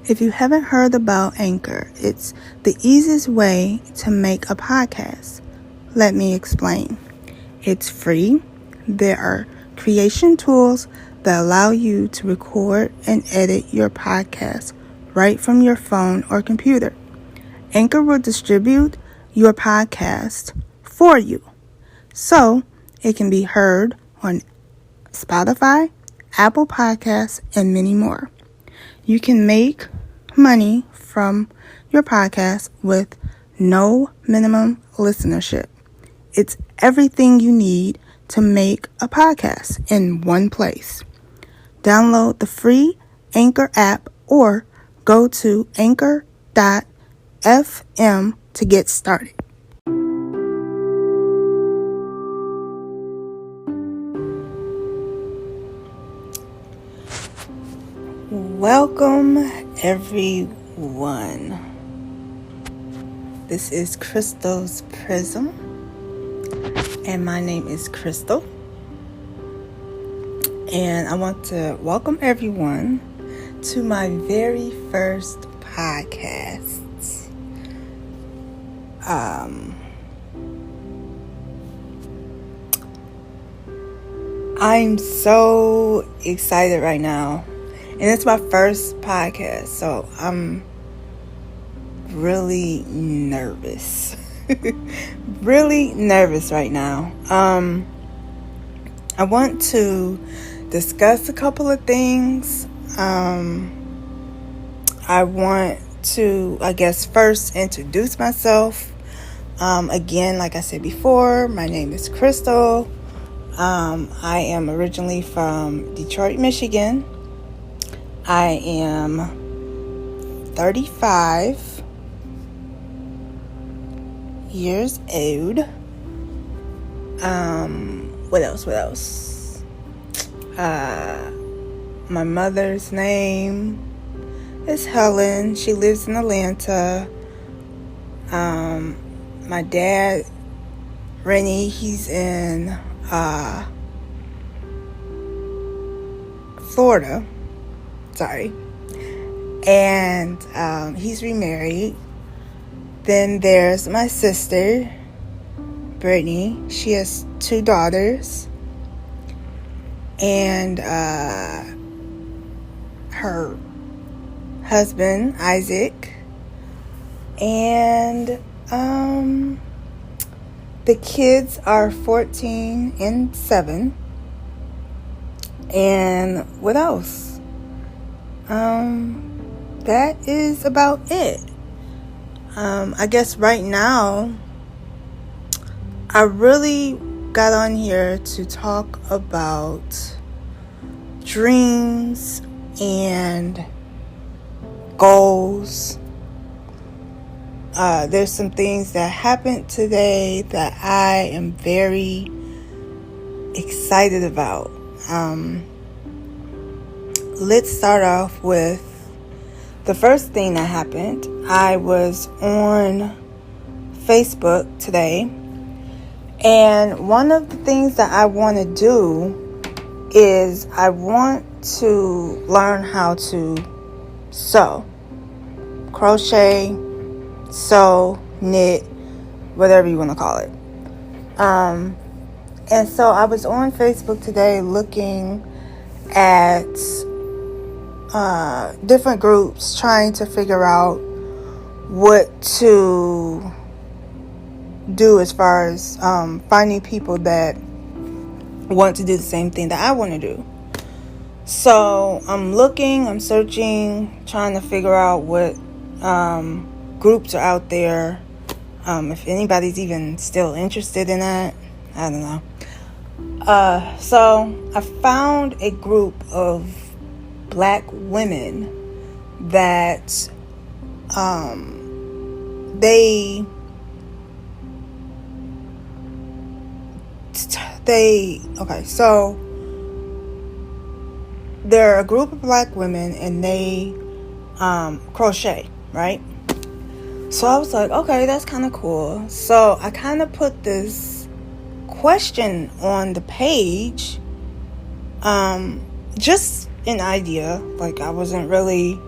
If you haven't heard about Anchor, it's the easiest way to make a podcast. Let me explain. It's free. There are creation tools that allow you to record and edit your podcast right from your phone or computer. Anchor will distribute your podcast for you, so it can be heard on Spotify, Apple Podcasts, and many more. You can make money from your podcast with no minimum listenership. It's everything you need to make a podcast in one place. Download the free Anchor app or go to anchor.fm to get started. Welcome, everyone. This is Crystal's Prism, and my name is Crystal. And I want to welcome everyone to my very first podcast. I'm so excited right now. And it's my first podcast, so I'm really nervous. Really nervous right now. I want to discuss a couple of things. I want to, first introduce myself. Again, like I said before, my name is Crystal. I am originally from Detroit, Michigan. I am 35 years old. What else? My mother's name is Helen. She lives in Atlanta. My dad, Rennie, he's in Florida. Sorry. And he's remarried. Then there's my sister, Brittany. She has 2 daughters. And her husband, Isaac. And the kids are 14 and 7. And what else? That is about it. I guess right now, I really got on here to talk about dreams and goals. There's some things that happened today that I am very excited about. Let's start off with the first thing that happened. I was on Facebook today, and one of the things that I want to do is I want to learn how to sew, crochet, sew, knit, whatever you want to call it. And so I was on Facebook today looking at different groups, trying to figure out what to do as far as finding people that want to do the same thing that I want to do. So I'm looking, I'm searching, trying to figure out what groups are out there. If anybody's even still interested in that, I don't know. So I found a group of Black women that so they're a group of Black women and they crochet, right? So I was like, okay, that's kind of cool. So I kind of put this question on the page, just an idea. Like, I wasn't really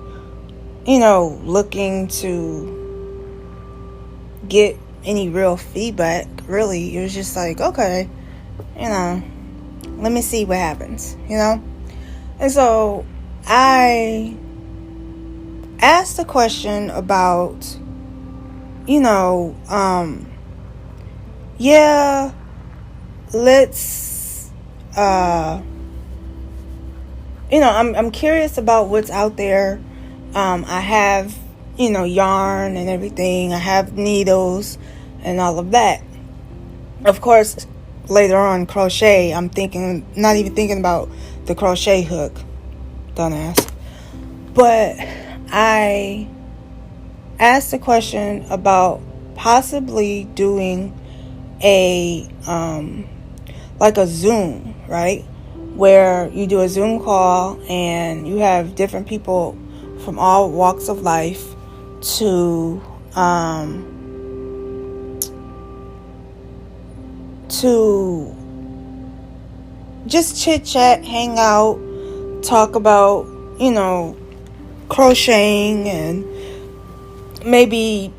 looking to get any real feedback, really. It was just like, okay, let me see what happens, And so I asked a question about, let's, I'm curious about what's out there. I have, yarn and everything. I have needles and all of that. Of course, later on, crochet, not even thinking about the crochet hook. Dumbass. But I asked a question about possibly doing a Zoom, right? Where you do a Zoom call and you have different people from all walks of life to just chit chat, hang out, talk about, crocheting, and maybe,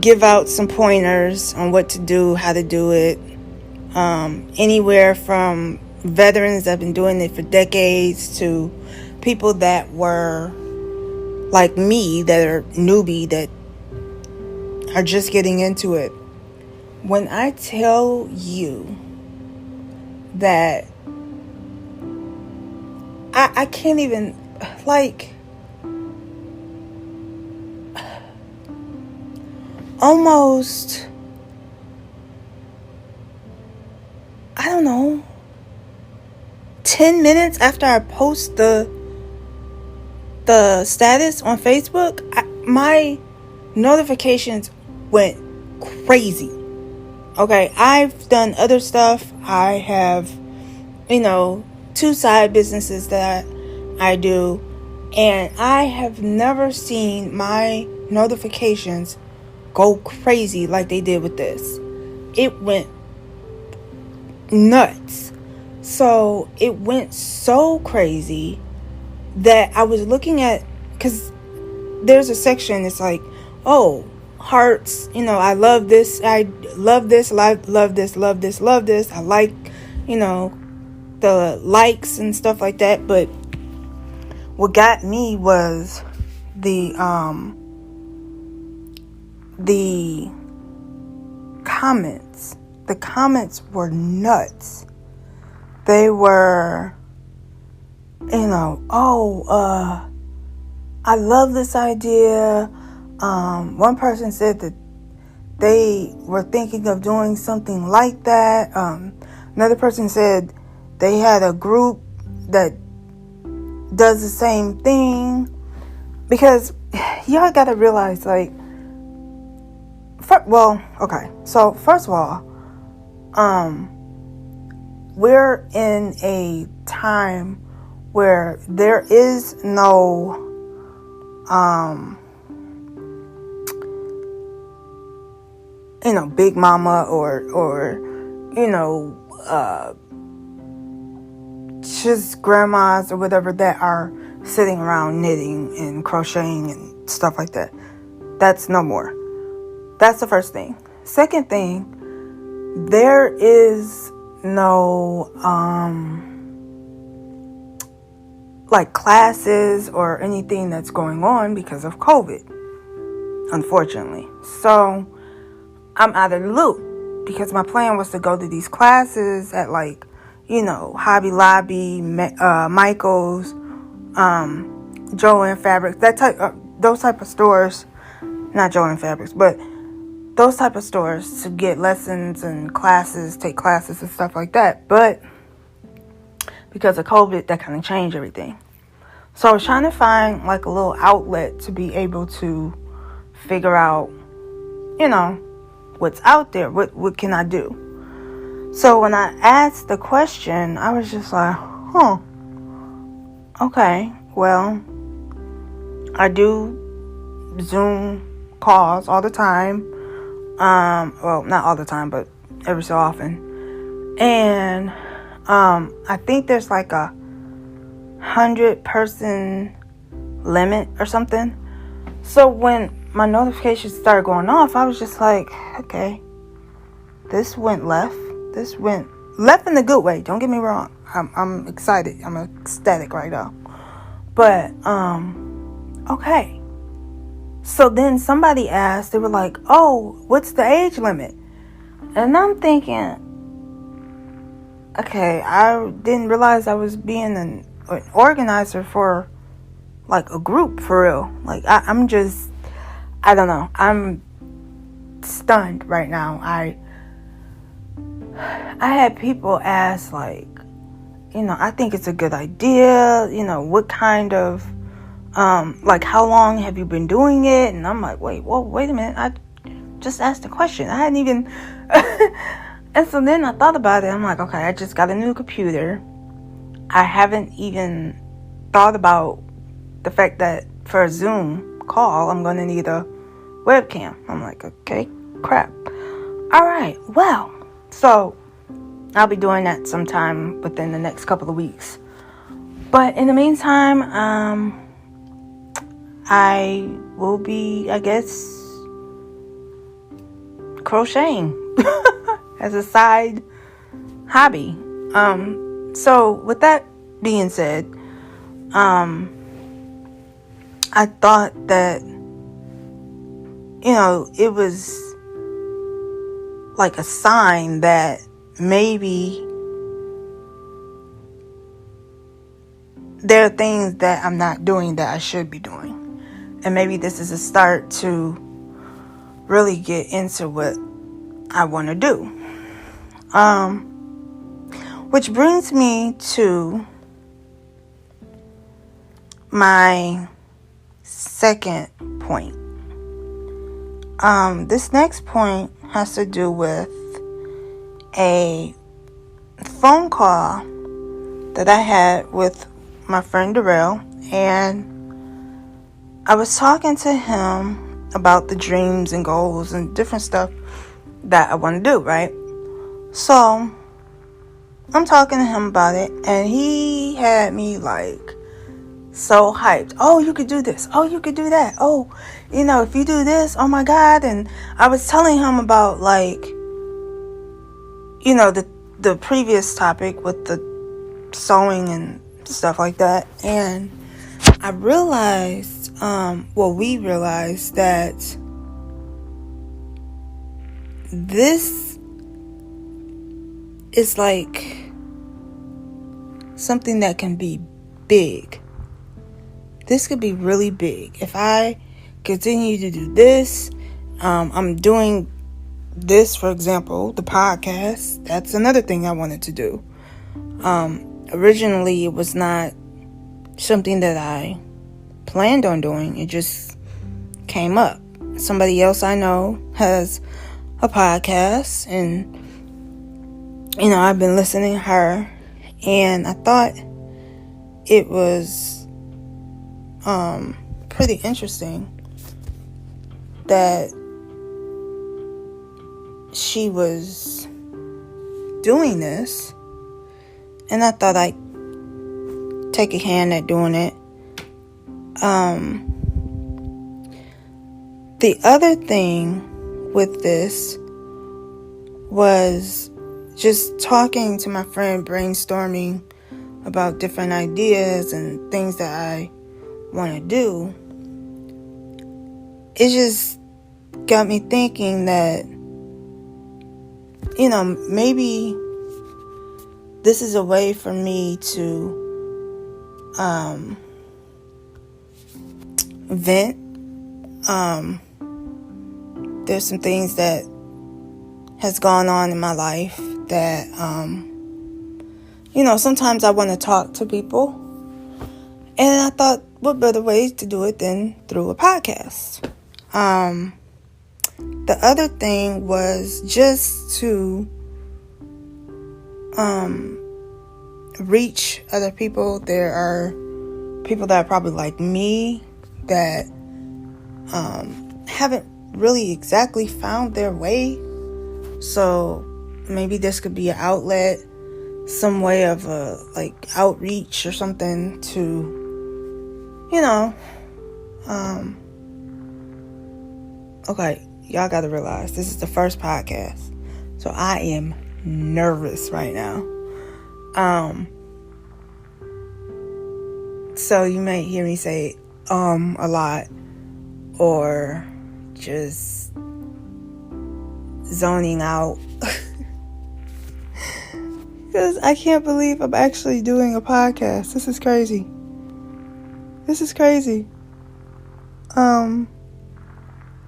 give out some pointers on what to do, how to do it. Anywhere from veterans that have been doing it for decades to people that were like me, that are newbie, that are just getting into it. When I tell you that I can't even, almost, I don't know, 10 minutes after I post the status on Facebook, my notifications went crazy. Okay, I've done other stuff. I have, 2 side businesses that I do, and I have never seen my notifications go crazy like they did with this. It went nuts. So it went so crazy that I was looking at, because there's a section, it's like, oh, hearts, I love this, I love this, love this, love this, love this. I like, the likes and stuff like that. But what got me was the comments. The comments were nuts. They were, I love this idea. One person said that they were thinking of doing something like that. Another person said they had a group that does the same thing. Because y'all gotta realize, so first of all, we're in a time where there is no big mama or just grandmas or whatever that are sitting around knitting and crocheting and stuff like that. That's no more. That's the first thing. Second thing, there is no classes or anything that's going on because of COVID, unfortunately. So I'm out of the loop, because my plan was to go to these classes at Hobby Lobby, Michael's, Joann Fabrics, those type of stores. Not Joann Fabrics, but those type of stores, to get lessons and classes, take classes and stuff like that. But because of COVID, that kind of changed everything. So I was trying to find a little outlet to be able to figure out, what's out there. What can I do? So when I asked the question, I was just like, okay, well, I do Zoom calls all the time. Well, not all the time, but every so often. And I think there's a 100-person limit or something. So when my notifications started going off, I was just like, okay, this went left. This went left in a good way. Don't get me wrong. I'm excited. I'm ecstatic right now. But, okay. So then somebody asked, they were like, oh, what's the age limit? And I'm thinking, okay, I didn't realize I was being an organizer for like a group for real. Like I'm just, I don't know. I'm stunned right now. I had people ask like, I think it's a good idea. What kind of, like how long have you been doing it? And I'm like, wait a minute. I just asked a question. I hadn't even, and so then I thought about it. I'm like, okay, I just got a new computer. I haven't even thought about the fact that for a Zoom call, I'm going to need a webcam. I'm like, okay, crap. All right, well, so I'll be doing that sometime within the next couple of weeks. But in the meantime, I will be, I guess, crocheting as a side hobby. So with that being said, I thought that, it was like a sign that maybe there are things that I'm not doing that I should be doing. And maybe this is a start to really get into what I want to do. Which brings me to my second point. This next point has to do with a phone call that I had with my friend Darrell, and I was talking to him about the dreams and goals and different stuff that I want to do, right? So I'm talking to him about it, and he had me like so hyped. Oh, you could do this. Oh, you could do that. Oh, if you do this, oh my God. And I was telling him about like, the previous topic with the sewing and stuff like that. And I realized, we realized that this is like something that can be big. This could be really big. If I continue to do this, I'm doing this, for example, the podcast. That's another thing I wanted to do. Originally, it was not something that I planned on doing. It just came up. Somebody else I know has a podcast, and I've been listening to her, and I thought it was pretty interesting that she was doing this, and I thought I'd take a hand at doing it. The other thing with this was just talking to my friend, brainstorming about different ideas and things that I want to do. It just got me thinking that, maybe this is a way for me to vent. There's some things that has gone on in my life that, sometimes I want to talk to people. And I thought, what better way to do it than through a podcast? The other thing was just to reach other people. There are people that are probably like me that haven't really exactly found their way. So maybe this could be an outlet, some way of outreach or something to you know, okay, y'all got to realize this is the first podcast, so I am nervous right now. So you may hear me say a lot, or just zoning out, because I can't believe I'm actually doing a podcast. This is crazy.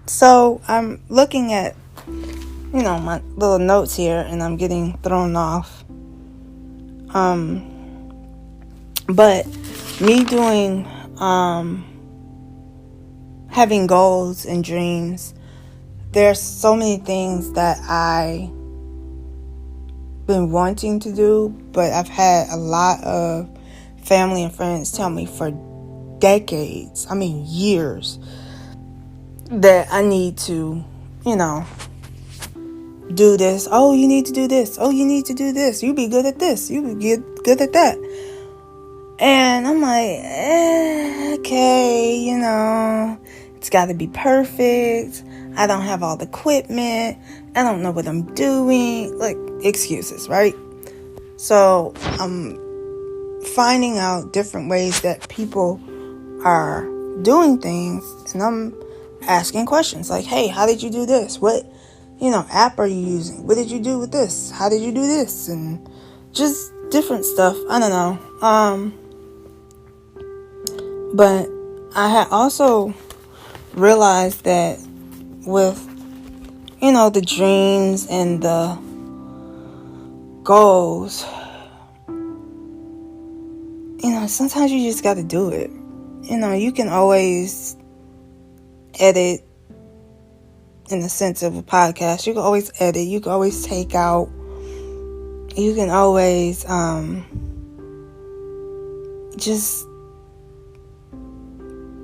So I'm looking at, my little notes here, and I'm getting thrown off. But me doing, having goals and dreams, there's so many things that I been wanting to do, but I've had a lot of family and friends tell me for decades, years, that I need to, do this. Oh, you need to do this. Oh, you need to do this. You be good at this. You be good at that. And I'm like, okay, it's got to be perfect. I don't have all the equipment. I don't know what I'm doing. Like, excuses, right? So I'm finding out different ways that people are doing things, and I'm asking questions like, hey, how did you do this? What, app are you using? What did you do with this? How did you do this? And just different stuff. I don't know. But I had also realized that with, the dreams and the goals, sometimes you just got to do it. You can always edit, in the sense of a podcast. You can always edit. You can always take out. You can always just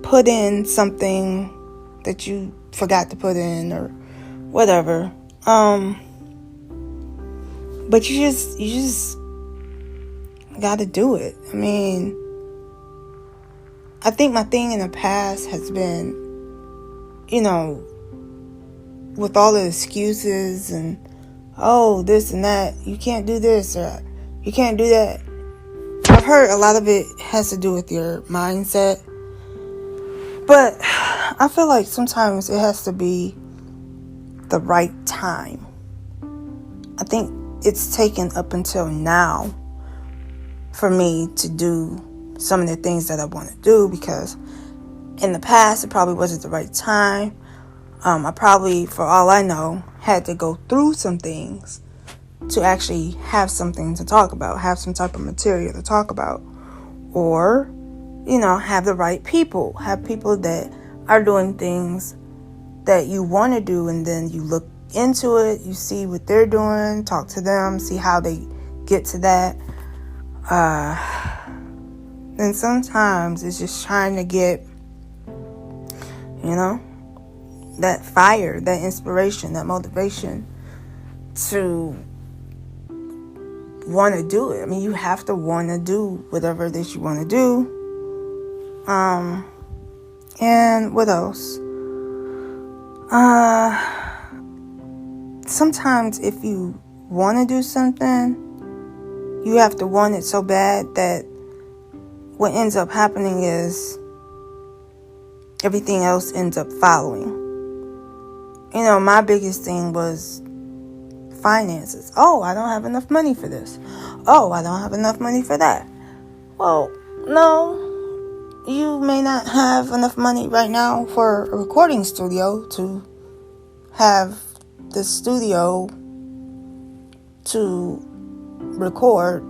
put in something that you forgot to put in or whatever. But you just got to do it. I think my thing in the past has been, with all the excuses and, oh, this and that, you can't do this or you can't do that. I've heard a lot of it has to do with your mindset. But I feel like sometimes it has to be the right time. I think it's taken up until now for me to do some of the things that I want to do, because in the past it probably wasn't the right time. I probably, for all I know, had to go through some things to actually have something to talk about, have some type of material to talk about, or, have the right people, have people that are doing things that you want to do, and then you look into it, you see what they're doing, talk to them, see how they get to that. And sometimes it's just trying to get, that fire, that inspiration, that motivation to want to do it. You have to want to do whatever it is you want to do. And what else? Sometimes if you want to do something, you have to want it so bad that what ends up happening is everything else ends up following. My biggest thing was finances. Oh, I don't have enough money for this. Oh, I don't have enough money for that. Well, no, you may not have enough money right now for a recording studio to have the studio to record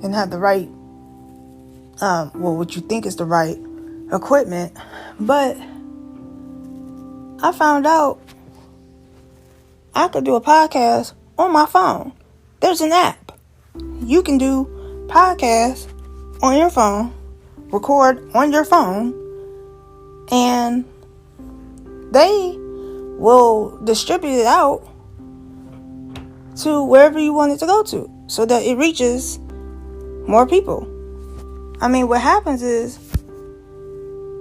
and have the right, what you think is the right equipment. But I found out I could do a podcast on my phone. There's an app. You can do podcasts on your phone, record on your phone, and they will distribute it out to wherever you want it to go to, so that it reaches more people. What happens is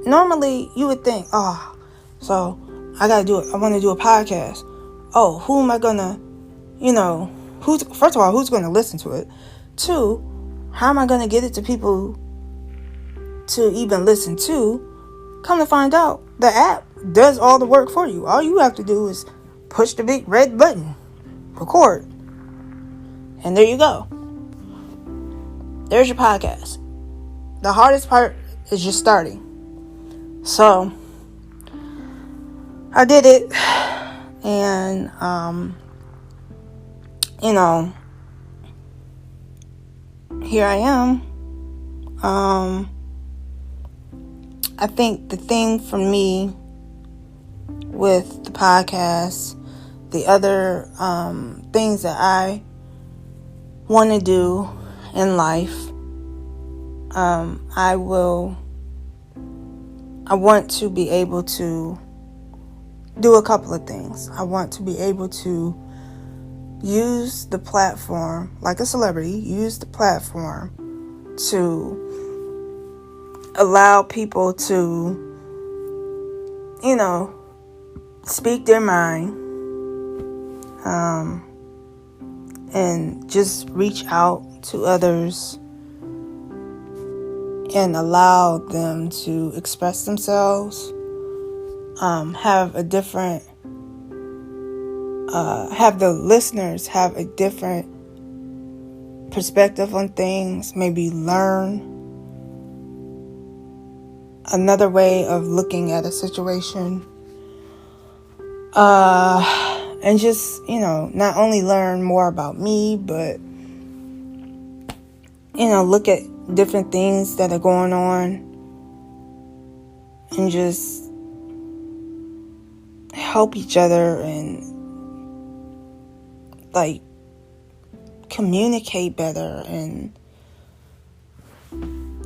normally you would think, oh, so I gotta do it. I want to do a podcast. Oh, who am I gonna, first of all, who's gonna listen to it? 2, how am I gonna get it to people to even listen to? Come to find out, the app does all the work for you. All you have to do is push the big red button, record, and there you go. There's your podcast. The hardest part is just starting. So I did it, and here I am. I think the thing for me with the podcast, the other things that I want to do in life, I want to be able to do a couple of things. I want to be able to use the platform, like a celebrity, use the platform to allow people to, speak their mind, and just reach out to others and allow them to express themselves, have the listeners have a different perspective on things, maybe learn another way of looking at a situation, and just, not only learn more about me, but, look at different things that are going on and just help each other and, communicate better and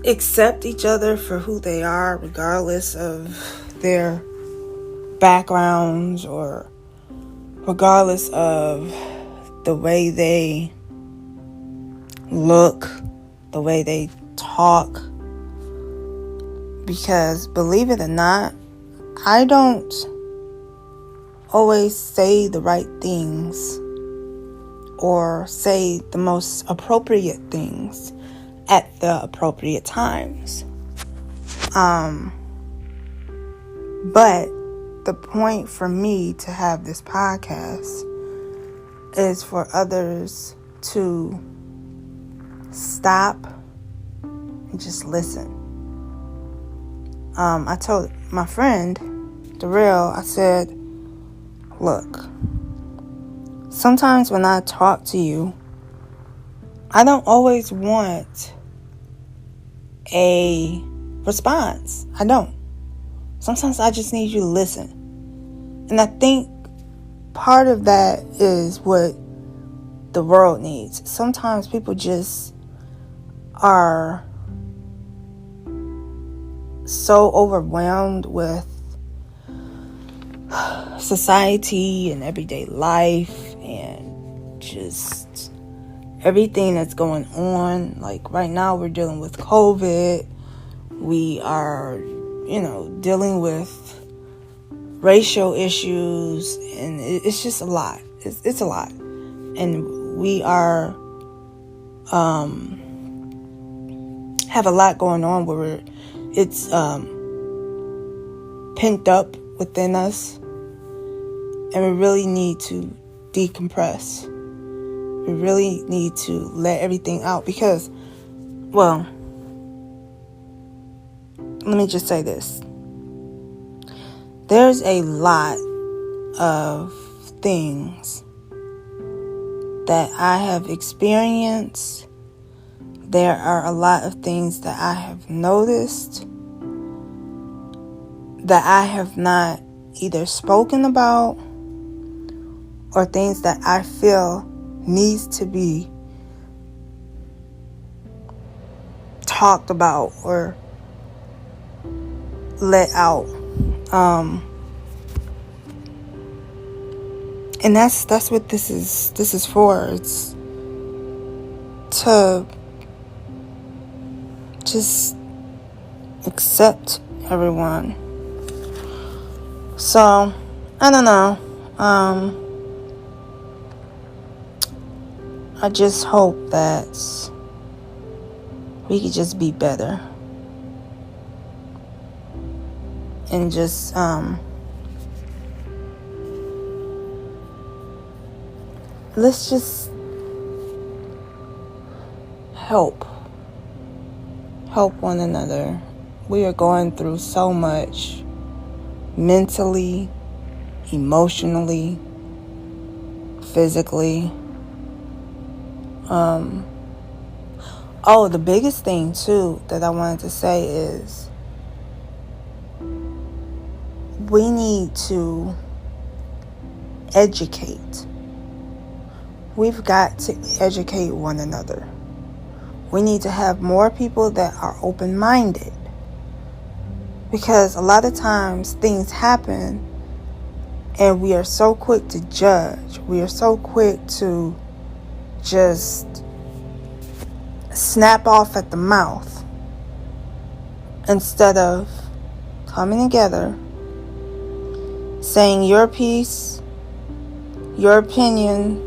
accept each other for who they are, regardless of their backgrounds or regardless of the way they look, the way they talk. Because believe it or not, I don't always say the right things or say the most appropriate things at the appropriate times. But the point for me to have this podcast is for others to stop and just listen. I told my friend, Darrell, I said, look, sometimes when I talk to you, I don't always want a response. I don't. Sometimes I just need you to listen. And I think part of that is what the world needs. Sometimes people just are so overwhelmed with society and everyday life and just everything that's going on. Like right now we're dealing with COVID. We are, dealing with racial issues, and it's just a lot. It's a lot. And we are have a lot going on where it's pent up within us, and we really need to decompress. We really need to let everything out because, well, let me just say this. There's a lot of things that I have experienced. There are a lot of things that I have noticed that I have not either spoken about or things that I feel needs to be talked about or let out. And that's what this is for. It's to just accept everyone. So, I don't know. I just hope that we could just be better. And just, let's just help one another. We are going through so much mentally, emotionally, physically. The biggest thing too that I wanted to say is we need to educate. We've got to educate one another. We need to have more people that are open-minded, because a lot of times things happen and we are so quick to judge. We are so quick to just snap off at the mouth instead of coming together, saying your piece, your opinion,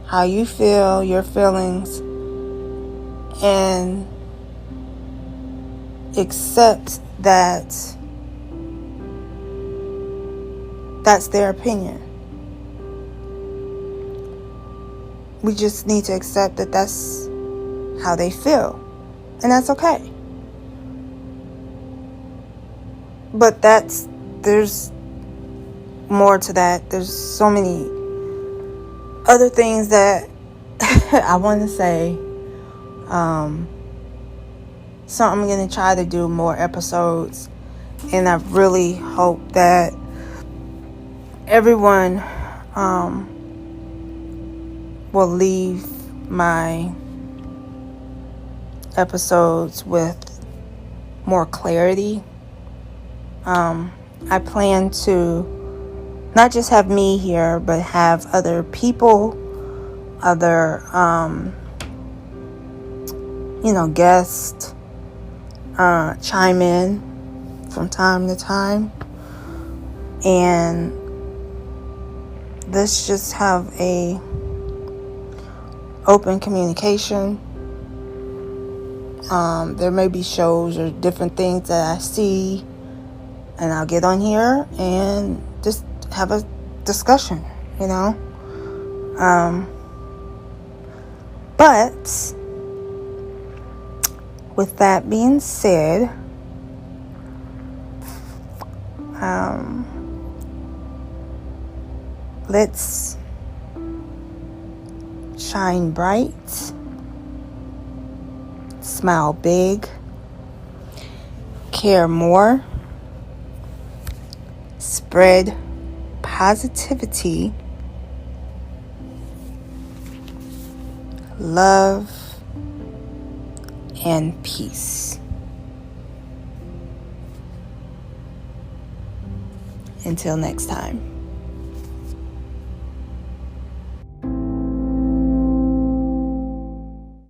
how you feel, your feelings, and accept that that's their opinion. We just need to accept that that's how they feel, and that's okay. But there's more to that. There's so many other things that I want to say. So I'm going to try to do more episodes, and I really hope that everyone will leave my episodes with more clarity. I plan to not just have me here, but have other people, other guests chime in from time to time, and let's just have a open communication. There may be shows or different things that I see, and I'll get on here and just have a discussion, But with that being said, let's shine bright, smile big, care more, spread positivity, love, and peace. Until next time.